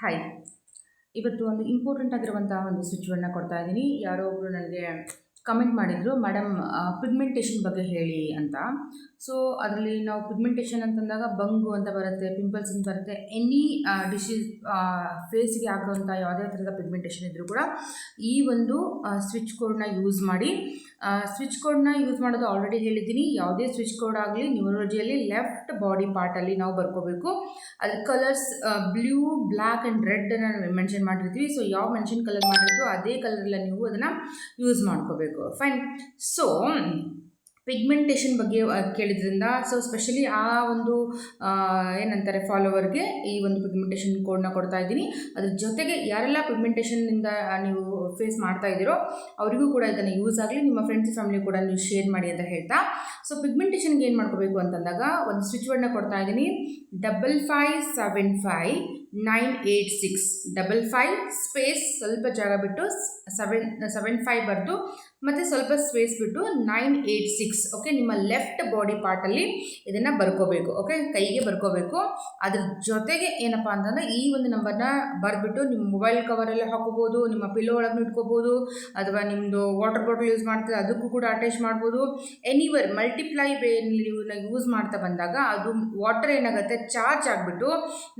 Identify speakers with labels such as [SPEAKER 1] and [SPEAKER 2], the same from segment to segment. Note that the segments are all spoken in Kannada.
[SPEAKER 1] ಹಾಯ್. ಇವತ್ತು ಒಂದು ಇಂಪಾರ್ಟೆಂಟ್ ಆಗಿರುವಂತಹ ಒಂದು ಸ್ವಿಚ್‌ವನ್ನ ಕೊಡ್ತಾ ಇದ್ದೀನಿ. ಯಾರೋ ಒಬ್ಬರು ನನಗೆ ಕಮೆಂಟ್ ಮಾಡಿದರು, ಮೇಡಮ್ ಪಿಗ್ಮೆಂಟೇಷನ್ ಬಗ್ಗೆ ಹೇಳಿ ಅಂತ. ಸೊ ಅದರಲ್ಲಿ ನಾವು ಪಿಗ್ಮೆಂಟೇಷನ್ ಅಂತಂದಾಗ ಬಂಗು ಅಂತ ಬರುತ್ತೆ, ಪಿಂಪಲ್ಸ್ ಅಂತ ಬರುತ್ತೆ. ಎನಿ ಡಿಸೀಸ್ ಫೇಸ್ಗೆ ಆಗುವಂಥ ಯಾವುದೇ ಥರದ ಪಿಗ್ಮೆಂಟೇಷನ್ ಇದ್ದರೂ ಕೂಡ ಈ ಒಂದು ಸ್ವಿಚ್ ಕೋಡ್ನ ಯೂಸ್ ಮಾಡಿ. ಸ್ವಿಚ್ ಕೋಡ್ನ ಯೂಸ್ ಮಾಡೋದು ಆಲ್ರೆಡಿ ಹೇಳಿದ್ದೀನಿ. ಯಾವುದೇ ಸ್ವಿಚ್ ಕೋಡ್ ಆಗಲಿ ನ್ಯೂಮರಾಲಜಿಯಲ್ಲಿ ಲೆಫ್ಟ್ ಬಾಡಿ ಪಾರ್ಟಲ್ಲಿ ನಾವು ಬರ್ಕೋಬೇಕು. ಅದ್ರ ಕಲರ್ಸ್ ಬ್ಲೂ, ಬ್ಲ್ಯಾಕ್ ಆ್ಯಂಡ್ ರೆಡನ್ನು ಮೆನ್ಷನ್ ಮಾಡಿರ್ತೀವಿ. ಸೊ ಯಾವ ಮೆನ್ಷನ್ ಕಲರ್ ಮಾಡಿರ್ತೀವೋ ಅದೇ ಕಲರಲ್ಲಿ ನೀವು ಅದನ್ನು ಯೂಸ್ ಮಾಡ್ಕೋಬೇಕು. ಫೈನ್. ಸೊ ಪಿಗ್ಮೆಂಟೇಷನ್ ಬಗ್ಗೆ ಕೇಳಿದ್ರಿಂದ, ಸೊ ಸ್ಪೆಷಲಿ ಆ ಒಂದು ಏನಂತಾರೆ ಫಾಲೋವರ್ಗೆ ಈ ಒಂದು ಪಿಗ್ಮೆಂಟೇಷನ್ ಕೋಡ್ನ ಕೊಡ್ತಾ ಇದ್ದೀನಿ. ಅದ್ರ ಜೊತೆಗೆ ಯಾರೆಲ್ಲ ಪಿಗ್ಮೆಂಟೇಷನ್ನಿಂದ ನೀವು ಫೇಸ್ ಮಾಡ್ತಾ ಇದ್ದೀರೋ ಅವರಿಗೂ ಕೂಡ ಇದನ್ನು ಯೂಸ್ ಆಗಲಿ, ನಿಮ್ಮ ಫ್ರೆಂಡ್ಸ್ ಫ್ಯಾಮಿಲಿ ಕೂಡ ನೀವು ಶೇರ್ ಮಾಡಿ ಅಂತ ಹೇಳ್ತಾ, ಸೊ ಪಿಗ್ಮೆಂಟೇಷನ್ಗೆ ಏನು ಮಾಡ್ಕೋಬೇಕು ಅಂತಂದಾಗ ಒಂದು ಸ್ವಿಚ್ ವರ್ಡ್ನ ಕೊಡ್ತಾ ಇದ್ದೀನಿ. 5575 986 55 ಸ್ಪೇಸ್ ಸ್ವಲ್ಪ ಜಾಗ ಬಿಟ್ಟು 75 ಬರೆದು ಮತ್ತು ಸ್ವಲ್ಪ ಸ್ಪೇಸ್ ಬಿಟ್ಟು 986. ಓಕೆ, ನಿಮ್ಮ ಲೆಫ್ಟ್ ಬಾಡಿ ಪಾರ್ಟಲ್ಲಿ ಇದನ್ನು ಬರ್ಕೋಬೇಕು. ಓಕೆ, ಕೈಗೆ ಬರ್ಕೋಬೇಕು. ಅದ್ರ ಜೊತೆಗೆ ಏನಪ್ಪ ಅಂತಂದರೆ ಈ ಒಂದು ನಂಬರ್ನ ಬರೆದ್ಬಿಟ್ಟು ನಿಮ್ಮ ಮೊಬೈಲ್ ಕವರಲ್ಲಿ ಹಾಕೋಬೋದು, ನಿಮ್ಮ ಪಿಲ್ಲೋ ಒಳಗೂ ಇಟ್ಕೋಬೋದು, ಅಥವಾ ನಿಮ್ಮದು ವಾಟರ್ ಬಾಟಲ್ ಯೂಸ್ ಮಾಡ್ತೀರ ಅದಕ್ಕೂ ಕೂಡ ಅಟ್ಯಾಚ್ ಮಾಡ್ಬೋದು. ಎನಿವೇರ್ ಮಲ್ಟಿಪ್ಲೈ ವೇನಲ್ಲಿ ನೀವು ಯೂಸ್ ಮಾಡ್ತಾ ಬಂದಾಗ ಅದು ವಾಟರ್ ಏನಾಗುತ್ತೆ, ಚಾರ್ಜ್ ಆಗಿಬಿಟ್ಟು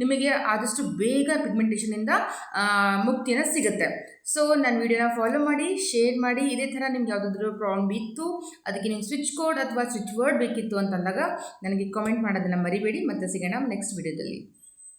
[SPEAKER 1] ನಿಮಗೆ ಆದಷ್ಟು ಬೇಗ ಪಿಗ್ಮೆಂಟೇಷನಿಂದ ಮುಕ್ತಿನ ಸಿಗುತ್ತೆ. ಸೊ ನನ್ನ ವಿಡಿಯೋನ ಫಾಲೋ ಮಾಡಿ, ಶೇರ್ ಮಾಡಿ. ಇದೇ ಥರ ನಿಮ್ಗೆ ಯಾವುದಾದ್ರೂ ಪ್ರಾಬ್ಲಮ್ ಇತ್ತು, ಅದಕ್ಕೆ ನೀವು ಸ್ವಿಚ್ ಕೋಡ್ ಅಥವಾ ಸ್ವಿಚ್ ವರ್ಡ್ ಬೇಕಿತ್ತು ಅಂತಂದಾಗ ನನಗೆ ಕಾಮೆಂಟ್ ಮಾಡೋದನ್ನು ಮರಿಬೇಡಿ. ಮತ್ತೆ ಸಿಗೋಣ ನೆಕ್ಸ್ಟ್ ವಿಡಿಯೋದಲ್ಲಿ.